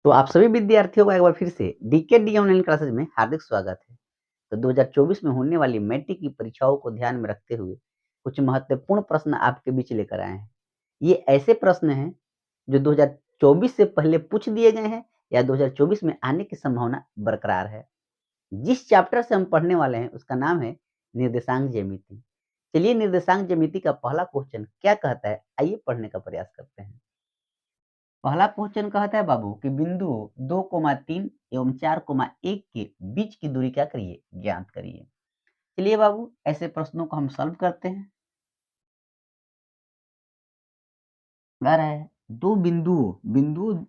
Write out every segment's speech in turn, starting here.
तो आप सभी विद्यार्थियों का एक बार फिर से डीके ऑनलाइन क्लासेस में हार्दिक स्वागत है। तो 2024 में होने वाली मैट्रिक की परीक्षाओं को ध्यान में रखते हुए कुछ महत्वपूर्ण प्रश्न आपके बीच लेकर आए हैं। ये ऐसे प्रश्न हैं जो 2024 से पहले पूछ दिए गए हैं या 2024 में आने की संभावना बरकरार है। जिस चैप्टर से हम पढ़ने वाले हैं उसका नाम है निर्देशांक ज्यामिति। चलिए निर्देशांक ज्यामिति का पहला क्वेश्चन क्या कहता है, आइए पढ़ने का प्रयास करते हैं। पहला क्वेश्चन कहता है बाबू कि बिंदुओं 2,3 एवं 4,1 के बीच की दूरी क्या करिए, ज्ञात करिए। चलिए बाबू ऐसे प्रश्नों को हम सॉल्व करते हैं। कह रहा है दो बिंदुओं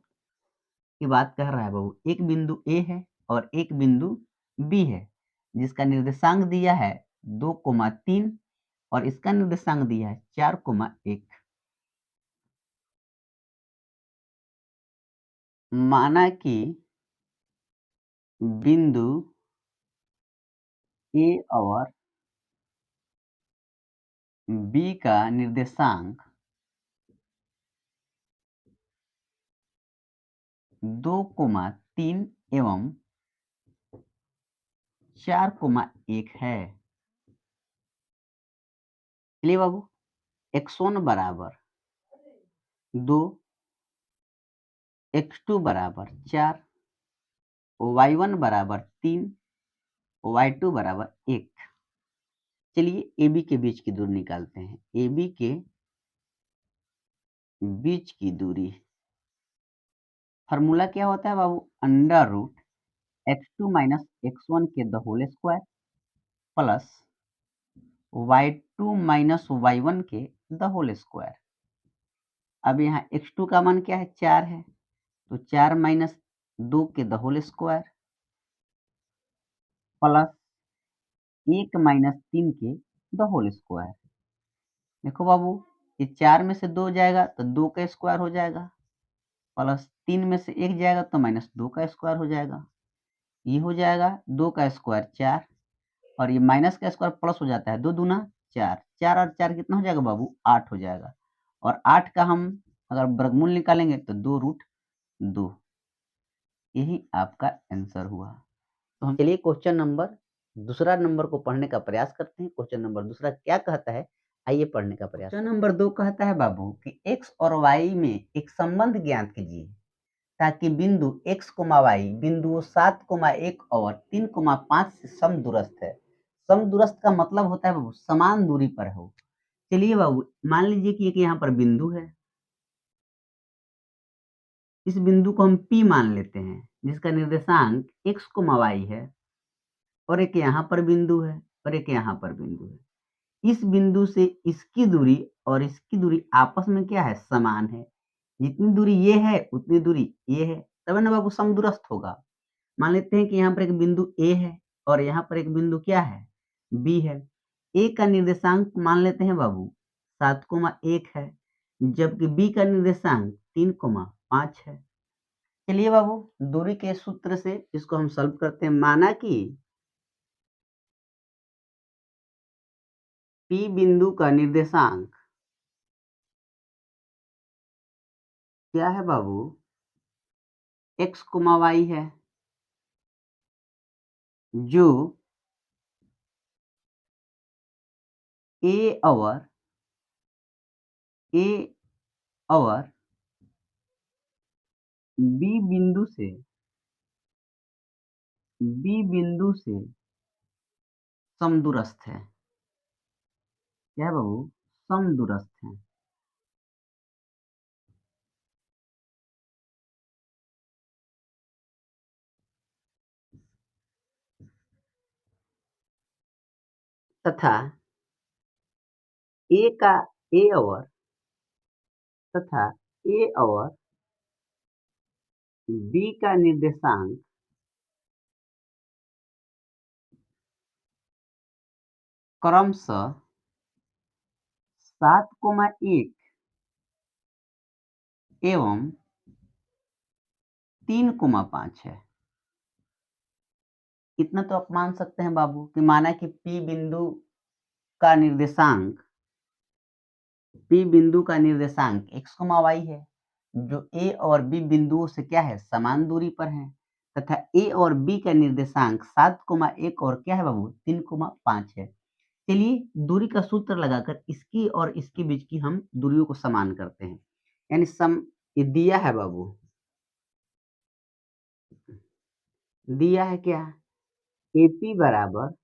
की बात कह रहा है बाबू। एक बिंदु ए है और एक बिंदु बी है जिसका निर्देशांक दिया है 2,3 और इसका निर्देशांक दिया है 4,1। माना कि बिंदु ए और बी का निर्देशांक 2,3 एवं 4,1 है। चलिए बाबू x1 बराबर 2, x2 बराबर 4, y1 बराबर 3, y2 बराबर 1। चलिए AB के बीच की दूरी निकालते हैं। AB के बीच की दूरी फॉर्मूला क्या होता है बाबू, under root x2 minus x1 के the whole square plus y2 minus y1 के द होल स्क्वायर। अब यहाँ x2 का मान क्या है, 4 है, तो 4 माइनस 2 के the whole square plus 1 minus 3 के द होल स्क्वायर। देखो बाबू ये 4 में से 2 जाएगा तो 2 का स्क्वायर हो जाएगा, प्लस 3 में से 1 जाएगा तो माइनस 2 का स्क्वायर हो जाएगा। ये हो जाएगा 2 का स्क्वायर 4 और ये माइनस का स्क्वायर प्लस हो जाता है, 2 दूना 4, 4 और 4 कितना हो जाएगा बाबू, 8 हो जाएगा। और 8 का हम अगर वर्गमूल निकालेंगे तो 2 रूट 2। यही आपका आंसर हुआ। तो हम चलिए क्वेश्चन नंबर दूसरा नंबर को पढ़ने का प्रयास करते हैं। क्वेश्चन नंबर दूसरा क्या कहता है, आइए पढ़ने का प्रयास। क्वेश्चन नंबर 2 कहता है बाबू कि x और y में एक संबंध ज्ञात कीजिए ताकि बिंदु x, y बिंदुओं 7,1 और 3,5 से समदूरस्थ है। समदूरस्थ का मतलब होता है बाबू समान दूरी पर हो। चलिए बाबू मान लीजिए कि एक यहाँ पर बिंदु है, इस बिंदु को हम P मान लेते हैं जिसका निर्देशांक x, y है और एक यहाँ पर बिंदु है और एक यहाँ पर बिंदु है। इस बिंदु से इसकी दूरी और इसकी दूरी आपस में क्या है, समान है। जितनी दूरी ये है उतनी दूरी ये है, तब ना बाबू समदूरस्थ होगा। मान लेते हैं कि यहाँ पर एक बिंदु ए है और यहाँ पर एक बिंदु क्या है, बी है। ए का निर्देशांक मान लेते हैं बाबू 7,1 है, जबकि बी का निर्देशांक 3,5 है। चलिए बाबू दूरी के सूत्र से इसको हम सॉल्व करते हैं। माना कि P बिंदु का निर्देशांक क्या है बाबू, x, y है, जो A और B बिंदु से समदूरस्थ है। क्या है बाबू, समदूरस्थ है। तथा A का A और तथा A और B का निर्देशांक क्रमशः 7,1 एवं 3,5 है। इतना तो आप मान सकते हैं बाबू कि माना कि P बिंदु का निर्देशांक x, y है जो ए और बी बिंदुओं से क्या है, समान दूरी पर हैं तथा ए और बी का निर्देशांक 7,1 और क्या है बाबू, 3,5 है। चलिए दूरी का सूत्र लगाकर इसकी और इसके बीच की हम दूरियों को समान करते हैं। यानी ये दिया है बाबू, दिया है क्या, एपी बराबर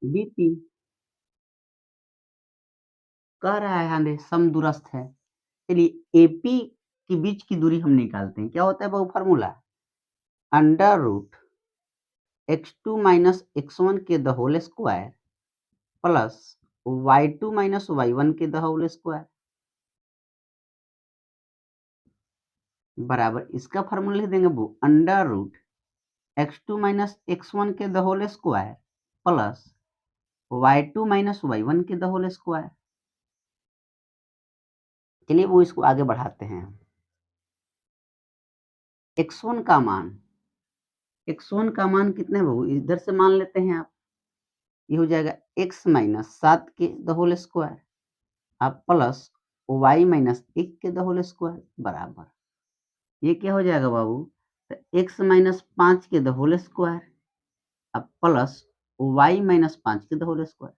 बीपी, कह रहा है हाँ समदूरस्थ है। चलिए एपी के बीच की दूरी हम निकालते हैं। क्या होता है बाबू formula, under root x2 minus x1 के the whole square plus y2 minus y1 के द होल स्क्वायर बराबर इसका फार्मूला लिख देंगे वो, under root x2 minus x1 के the whole square plus y2 minus y1 के द होल स्क्वायर। चलिए वो इसको आगे बढ़ाते हैं। x1 का मान, x1 का मान कितने है बाबू, इधर से मान लेते हैं आप, ये हो जाएगा x माइनस 7 के द होल स्क्वायर आप प्लस y माइनस 1 के द होल स्क्वायर बराबर, ये क्या हो जाएगा बाबू, तो x माइनस 5 के द होल स्क्वायर अब प्लस y माइनस 5 के द होल स्क्वायर,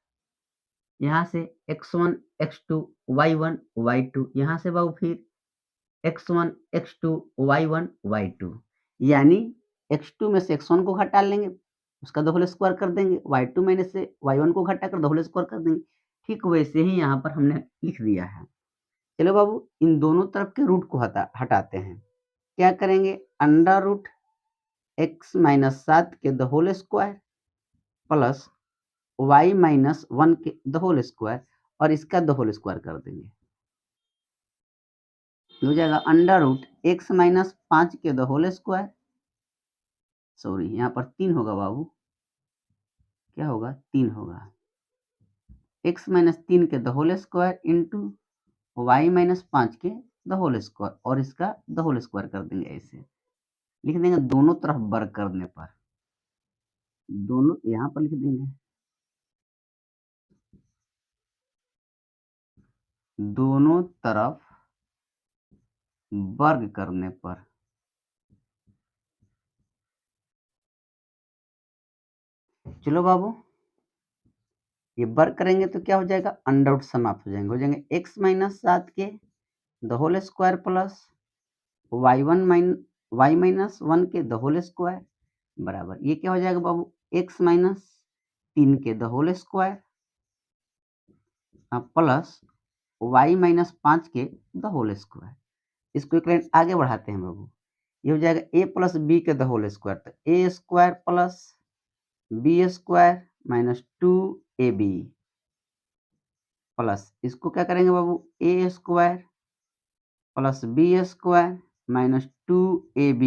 यहाँ से x1 x2 y1 y2, यहाँ से बाबू फिर x1 x2 y1 y2, यानी x2 में से x1 को घटा लेंगे, उसका द होल स्क्वायर कर देंगे, y2 में से y1 को घटाकर द होल स्क्वायर कर देंगे। ठीक वैसे ही यहाँ पर हमने लिख दिया है। चलो बाबू इन दोनों तरफ के रूट को हटाते हैं। क्या करेंगे, अंडर रूट x माइनस 7 के the whole square plus y minus 1 के द होल स्क्वायर और इसका द होल स्क्वायर कर देंगे, हो जाएगा अंडर रूट x माइनस 5 के द होल स्क्वायर, सॉरी यहाँ पर 3 होगा बाबू, क्या होगा 3 होगा, x माइनस 3 के the whole square into y minus 5 के द होल स्क्वायर और इसका द होल स्क्वायर कर देंगे। ऐसे लिख देंगे दोनों तरफ वर्ग करने पर, दोनों यहाँ पर लिख देंगे, दोनों तरफ वर्ग करने पर, चलो बाबू ये वर्ग करेंगे तो क्या हो जाएगा, अंडर रूट समाप्त हो जाएंगे x माइनस 7 के the whole square plus y minus 1 के द होल स्क्वायर बराबर, ये क्या हो जाएगा बाबू, x माइनस 3 के the whole square plus y minus 5 के द होल स्क्वायर। इसको एक लाइन आगे बढ़ाते हैं बाबू, ये हो जाएगा a प्लस बी के द होल स्क्वायर, तो a square plus B square minus 2ab plus इसको क्या करेंगे बाबू, a square plus B square minus 2ab,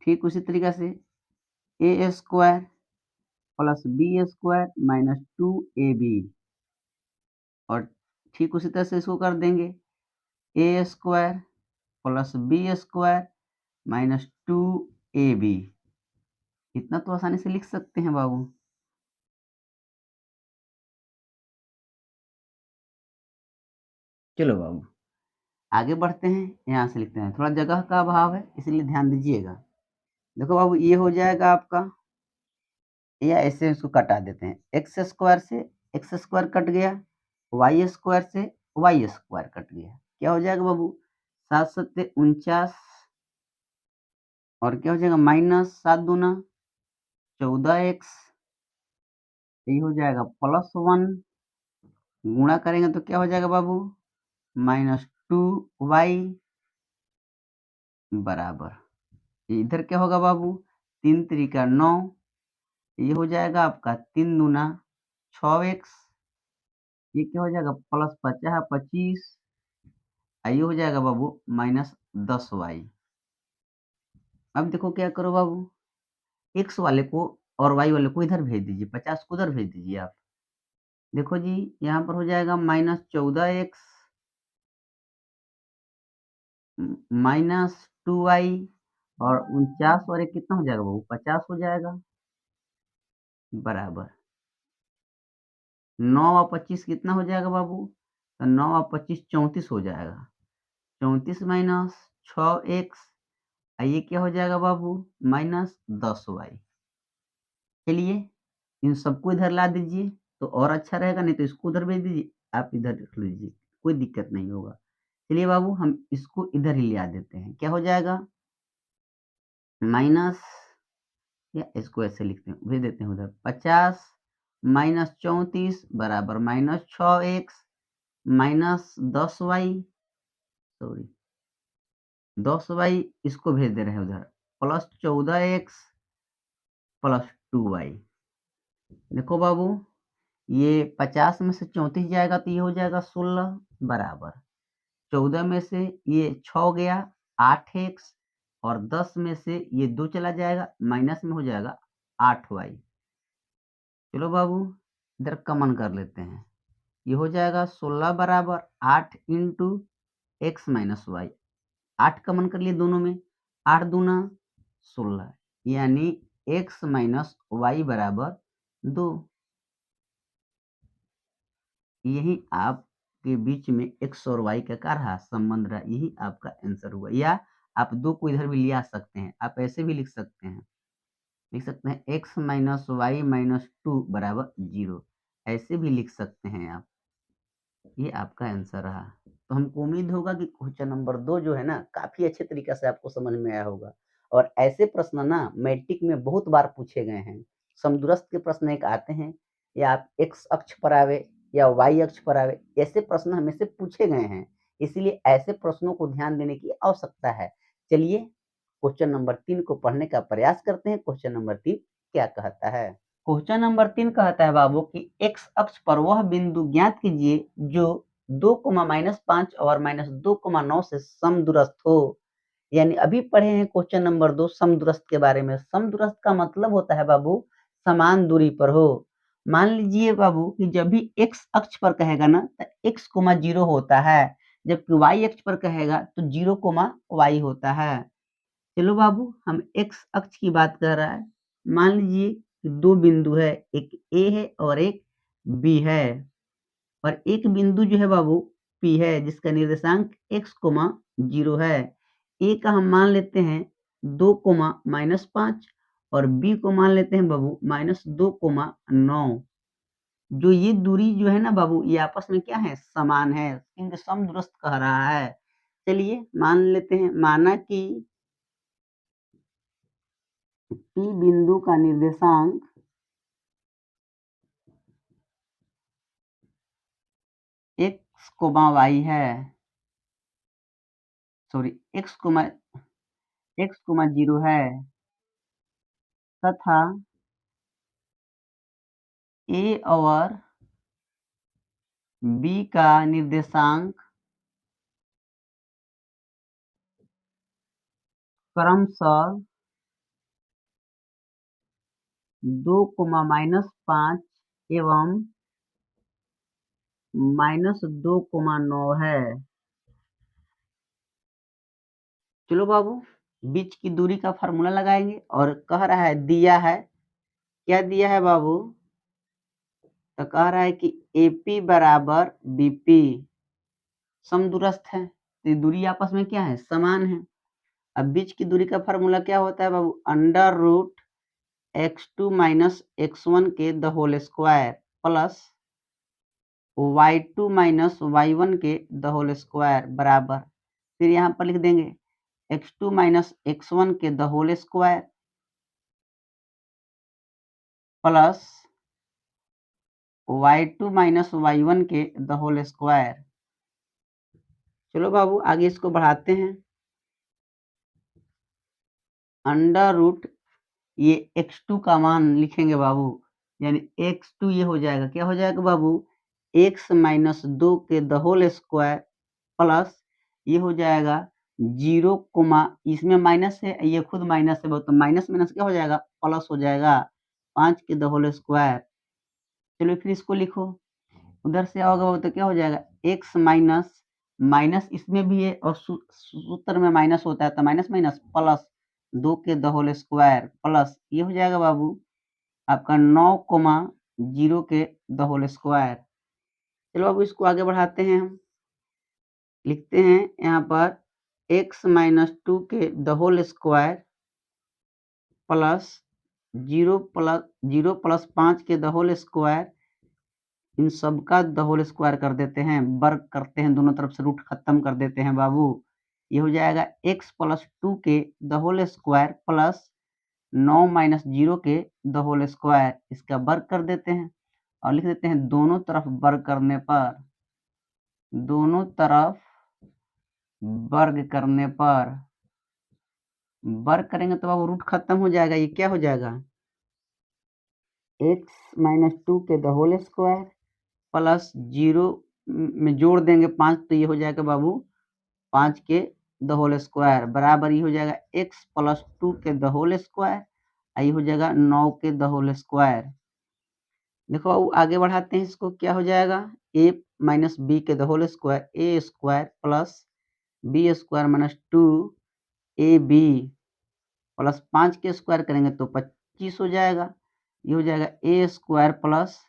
ठीक उसी तरीके से a square plus B square minus 2ab और ठीक उसी तरह से इसको कर देंगे a square plus B square minus 2ab, इतना तो आसानी से लिख सकते हैं बाबू। चलो बाबू आगे बढ़ते हैं, यहाँ से लिखते हैं, थोड़ा जगह का अभाव है इसलिए ध्यान दीजिएगा। देखो बाबू ये हो जाएगा आपका, या ऐसे इसको कटा देते हैं, एक्स स्क्वायर से एक्स स्क्वायर कट गया, वाई स्क्वायर से वाई स्क्वायर कट गया, क्या हो जाएगा बाबू, 7×7 = 49 और क्या हो जाएगा माइनस 7×2 = 14x, ये हो जाएगा +1, गुणा करेंगे तो क्या हो जाएगा बाबू, -2y बराबर, इधर क्या होगा बाबू, 3×3 = 9, ये हो जाएगा आपका 3×2 = 6x, ये क्या हो जाएगा +50 = 25, ये हो जाएगा बाबू -10y। अब देखो क्या करो बाबू, x वाले को और y वाले को इधर भेज दीजिए, 50 को उधर भेज दीजिए आप। देखो जी यहाँ पर हो जाएगा -14x -2y और 49 और 1 कितना हो जाएगा बाबू, 50 हो जाएगा बराबर 9 और 25 कितना हो जाएगा बाबू, तो 9 और 25 34 हो जाएगा। 34 माइनस 6x, ये क्या हो जाएगा बाबू, माइनस 10y। चलिए इन सबको इधर ला दीजिए तो और अच्छा रहेगा, नहीं तो इसको उधर भेज दीजिए, आप इधर रख लीजिए, कोई दिक्कत नहीं होगा। चलिए बाबू हम इसको इधर ही ले आ देते हैं, क्या हो जाएगा, माइनस, या इसको ऐसे लिखते हैं, भेज देते हैं उधर, 50 माइनस 34 बराबर minus 6x minus 10y, sorry 10y, इसको भेज दे रहे हैं उधर, प्लस 14x प्लस 2y। देखो बाबू ये 50 में से 34 जाएगा तो ये हो जाएगा 16 बराबर 14 में से ये 6 गया 8x और 10 में से ये 2 चला जाएगा, माइनस में हो जाएगा 8y। चलो बाबू इधर कॉमन कर लेते हैं, ये हो जाएगा 16 बराबर 8 into X minus Y, 8 common कर लिए दोनों में, 8 दूना 16, यानी एक्स माइनस वाई बराबर 2। यही आपके बीच में एक्स और वाई का क्या रहा, संबंध रहा, यही आपका आंसर हुआ। या आप 2 को इधर भी ले आ सकते हैं, आप ऐसे भी लिख सकते हैं, एक्स माइनस वाई माइनस 2 बराबर 0, ऐसे भी लिख सकते हैं आप। ये आपका आंसर रहा। तो हमको उम्मीद होगा कि क्वेश्चन नंबर 2 जो है ना, काफ़ी अच्छे तरीके से आपको समझ में आया होगा। और ऐसे प्रश्न ना मैट्रिक में बहुत बार पूछे गए हैं। समदूरस्थ के प्रश्न एक आते हैं, या आप एक्स अक्ष पर आवे या वाई अक्ष पर आवे, ऐसे प्रश्न हमेशा पूछे गए हैं। इसलिए ऐसे प्रश्नों को ध्यान देने की आवश्यकता है। चलिए क्वेश्चन नंबर 3 को पढ़ने का प्रयास करते हैं। क्वेश्चन नंबर 3 क्या कहता है? क्वेश्चन नंबर 3 कहता है बाबू कि एक्स अक्ष पर वह बिंदु ज्ञात कीजिए जो 2,-5 और -2,9 से समदूरस्थ हो। यानी अभी पढ़े हैं क्वेश्चन नंबर 2 समदूरस्थ के बारे में। समदूरस्थ का मतलब होता है बाबू समान दूरी पर हो। मान लीजिए बाबू कि जब भी एक्स अक्ष पर कहेगा ना तो x, 0 होता है, जबकि y अक्ष पर कहेगा तो 0, y होता है। चलो बाबू हम एक्स अक्ष की बात कर रहा है। मान लीजिए कि 2 बिंदु है, एक ए है और एक बी है, और एक बिंदु जो है बाबू पी है जिसका निर्देशांक x, 0 है। ए का हम मान लेते हैं 2, -5 और बी को मान लेते हैं बाबू -2, 9। जो ये दूरी जो है ना बाबू, ये आपस में क्या है, समान है, क्योंकि समदूरस्थ कह रहा है। चलिए मान लेते हैं, माना कि पी बिंदु का निर्देशांक x, y है, सॉरी x, 0 है, तथा ए और बी का निर्देशांक क्रमशः 2, -5 एवं -2, 9 है। चलो बाबू बीच की दूरी का फार्मूला लगाएंगे, और कह रहा है, दिया है, क्या दिया है बाबू, तो कह रहा है कि AP बराबर BP समदूरस्थ है, तो दूरी आपस में क्या है, समान है। अब बीच की दूरी का फार्मूला क्या होता है बाबू, under root x2 minus x1 के the whole square plus y2 minus y1 के द होल स्क्वायर बराबर, फिर यहाँ पर लिख देंगे x2 माइनस x1 के the whole square plus y2 minus y1 के द होल स्क्वायर। चलो बाबू आगे इसको बढ़ाते हैं, अंडर रूट ये x2 का मान लिखेंगे बाबू, यानी x2 ये हो जाएगा, क्या हो जाएगा बाबू, x माइनस 2 के द होल स्क्वायर प्लस ये हो जाएगा 0, इसमें माइनस है, ये खुद माइनस है, तो माइनस माइनस क्या हो जाएगा, प्लस हो जाएगा 5 के द होल स्क्वायर। चलो फिर इसको लिखो, उधर से आओगे तो क्या हो जाएगा, x माइनस माइनस इसमें भी है और सूत्र में माइनस होता है, तो माइनस माइनस प्लस 2 के द होल स्क्वायर प्लस ये हो जाएगा बाबू आपका 9, 0 के द होल स्क्वायर। चलो अब इसको आगे बढ़ाते हैं हम। लिखते हैं यहाँ पर x माइनस 2 के the whole square plus 0 plus 5 के द होल स्क्वायर, इन सब का द होल स्क्वायर कर देते हैं, वर्ग करते हैं, दोनों तरफ से रूट खत्म कर देते हैं बाबू। ये हो जाएगा x प्लस 2 के the whole square plus 9 minus 0 के द होल स्क्वायर, इसका वर्ग कर देते हैं और लिख देते हैं दोनों तरफ वर्ग करने पर, दोनों तरफ वर्ग करने पर, वर्ग करेंगे तो अब रूट खत्म हो जाएगा। ये क्या हो जाएगा, x माइनस 2 के द होल स्क्वायर प्लस 0 में जोड़ देंगे 5 तो ये हो जाएगा बाबू 5 के द होल स्क्वायर बराबर ये हो जाएगा x प्लस 2 के द होल स्क्वायर, ये हो जाएगा 9 के द होल स्क्वायर। देखो बाबू आगे बढ़ाते हैं इसको, क्या हो जाएगा a माइनस बी के the whole square A square plus B square minus 2 A B plus 5 के स्क्वायर करेंगे तो 25 हो जाएगा। ये हो जाएगा A square plus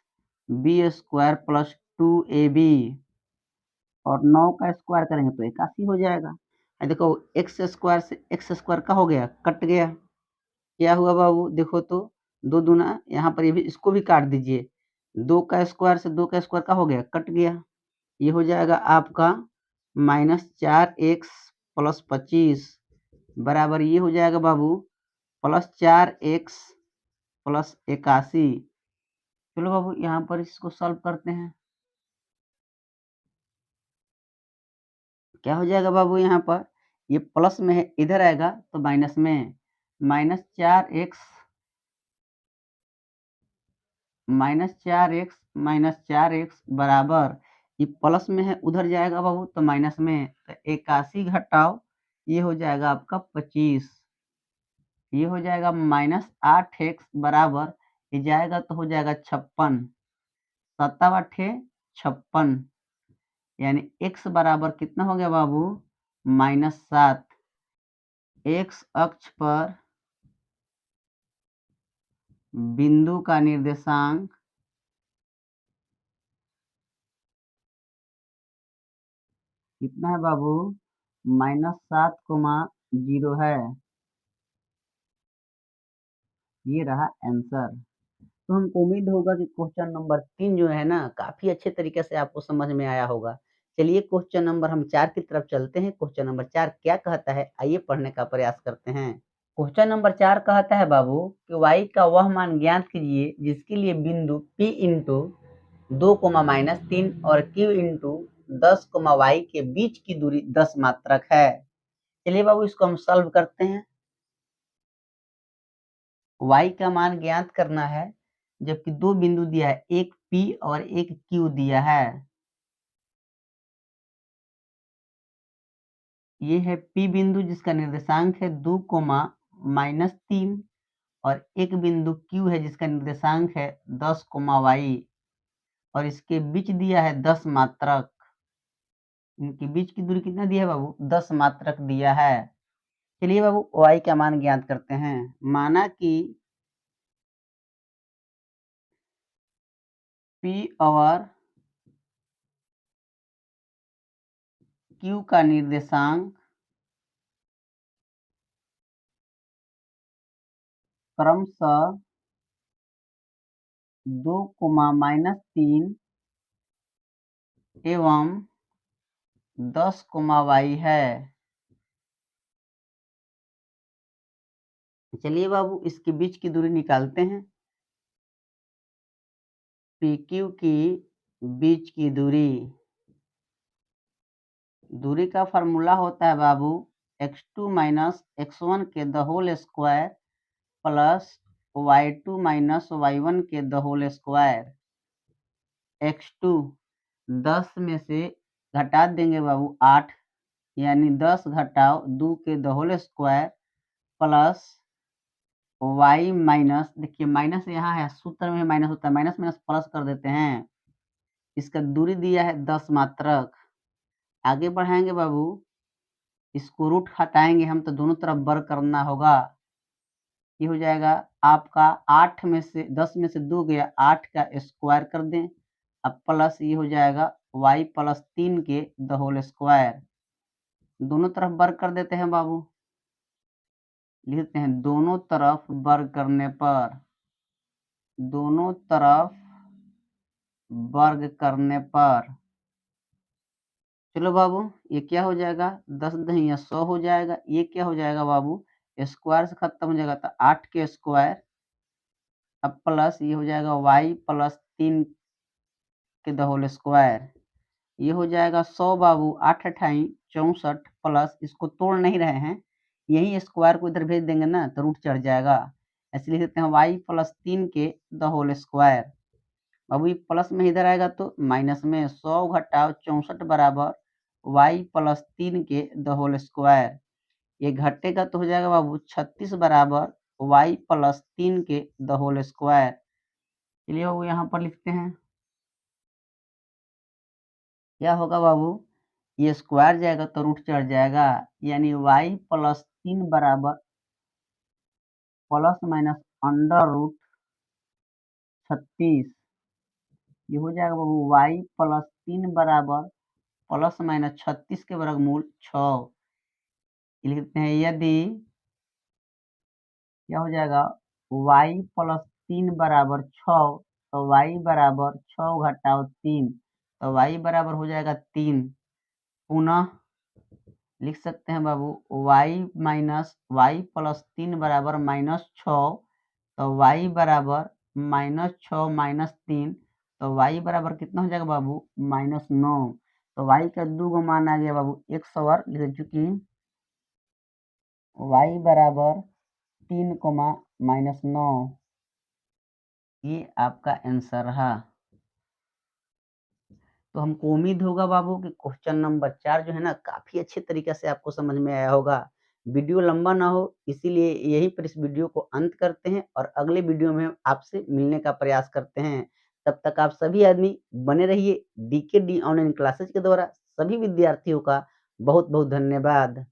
B square plus 2ab और 9 का स्क्वायर करेंगे तो 81 हो जाएगा। देखो एक्स स्क्वायर से एक्स स्क्वायर का हो गया, कट गया। क्या हुआ बाबू, देखो तो 2 दूना, यहाँ पर ये भी इसको भी काट दीजिए, 2 का स्क्वायर से 2 का स्क्वायर का हो गया, कट गया। ये हो जाएगा आपका माइनस 4x प्लस 25 बराबर ये हो जाएगा बाबू प्लस 4x प्लस 81। चलो बाबू यहाँ पर इसको सॉल्व करते हैं। क्या हो जाएगा बाबू, यहाँ पर ये प्लस में है, इधर आएगा तो माइनस में, माइनस 4x माइनस 4x बराबर ये प्लस में है, उधर जाएगा बाबू तो माइनस में, तो 81 घटाओ ये हो जाएगा आपका 25, ये हो जाएगा माइनस 8x बराबर ये जाएगा तो हो जाएगा 56, 7 8 56, यानी x बराबर कितना हो गया बाबू -7। x अक्ष पर बिंदु का निर्देशांक कितना है बाबू -7,0 है। ये रहा आंसर। तो हमको उम्मीद होगा कि क्वेश्चन नंबर 3 जो है ना काफी अच्छे तरीके से आपको समझ में आया होगा। चलिए क्वेश्चन नंबर हम 4 की तरफ चलते हैं। क्वेश्चन नंबर 4 क्या कहता है, आइए पढ़ने का प्रयास करते हैं। क्वेश्चन नंबर 4 कहता है बाबू कि y का वह मान ज्ञात कीजिए जिसके लिए बिंदु P इंटू 2 -3 और Q इंटू 10 y के बीच की दूरी 10 मात्रक है। चलिए बाबू इसको हम सॉल्व करते हैं। y का मान ज्ञात करना है जबकि 2 बिंदु दिया है, एक P और एक Q दिया है। ये है P बिंदु जिसका निर्देशांक है 2, -3 और एक बिंदु Q है जिसका निर्देशांक है 10, y और इसके बीच दिया है 10 मात्रक। इनके बीच की दूरी कितना दिया है बाबू, 10 मात्रक दिया है। चलिए बाबू y का मान ज्ञात करते हैं। माना कि P और Q का निर्देशांक क्रमशः 2, -3 एवं 10, y है। चलिए बाबू इसके बीच की दूरी निकालते हैं। PQ की बीच की दूरी का फार्मूला होता है बाबू x2 - x1 के the whole square plus y2 - y1 के द होल स्क्वायर। x2 10 में से घटा देंगे बाबू 8, यानी 10 घटाओ 2 के the whole square plus y minus, देखिए माइनस यहाँ है, सूत्र में माइनस होता है, माइनस माइनस प्लस कर देते हैं। इसका दूरी दिया है 10 मात्रक। आगे बढ़ाएंगे बाबू, इसको रूट हटाएंगे हम तो दोनों तरफ वर्ग करना होगा। ये हो जाएगा आपका 8 में से 10 में से 2 गया, 8 का स्क्वायर कर दें अब प्लस ये हो जाएगा y प्लस 3 के द होल स्क्वायर। दोनों तरफ वर्ग कर देते हैं बाबू, लिखते हैं दोनों तरफ वर्ग करने पर, दोनों तरफ वर्ग करने पर, चलो बाबू ये क्या हो जाएगा, 10 दहिया 100 हो जाएगा। ये क्या हो जाएगा बाबू, स्क्वायर से खत्म हो जाएगा तो 8 के स्क्वायर। अब प्लस ये हो जाएगा y प्लस 3 के द होल स्क्वायर। ये हो जाएगा 100 बाबू, 8 अठाई 64 प्लस, इसको तोड़ नहीं रहे हैं, यही स्क्वायर को इधर भेज देंगे ना तो रूट चढ़ जाएगा, ऐसे लिख देते हैं y प्लस 3 के द होल स्क्वायर। बाबू ये प्लस में इधर आएगा तो माइनस में, 100 घटाओ 64 बराबर y प्लस 3 के द होल स्क्वायर। ये घटेगा तो हो जाएगा बाबू 36 बराबर y प्लस 3 के द होल स्क्वायर। चलिए बाबू यहाँ पर लिखते हैं, क्या होगा बाबू, ये स्क्वायर जाएगा तो रूट चढ़ जाएगा, यानी y प्लस 3 बराबर प्लस माइनस अंडर रूट 36। ये हो जाएगा बाबू y प्लस 3 बराबर प्लस माइनस 36 के वर्गमूल 6। लिखते हैं यदि, क्या हो जाएगा, y प्लस 3 बराबर 6, तो y बराबर 6 घटाओ 3, तो y बराबर हो जाएगा 3। पुनः लिख सकते हैं बाबू y माइनस y प्लस 3 बराबर माइनस 6, तो y बराबर माइनस 6 माइनस 3, तो y बराबर कितना हो जाएगा बाबू, माइनस 9। तो y का 2 मान आ गया बाबू 100 और लिख चुकी, y बराबर 3 माइनस 9। ये आपका आंसर है। तो हमको उम्मीद होगा बाबू कि क्वेश्चन नंबर 4 जो है ना काफ़ी अच्छे तरीके से आपको समझ में आया होगा। वीडियो लंबा ना हो इसीलिए यहीं पर इस वीडियो को अंत करते हैं और अगले वीडियो में आपसे मिलने का प्रयास करते हैं। तब तक आप सभी आदमी बने रहिए। डीकेडी ऑनलाइन क्लासेज के द्वारा सभी विद्यार्थियों का बहुत-बहुत धन्यवाद।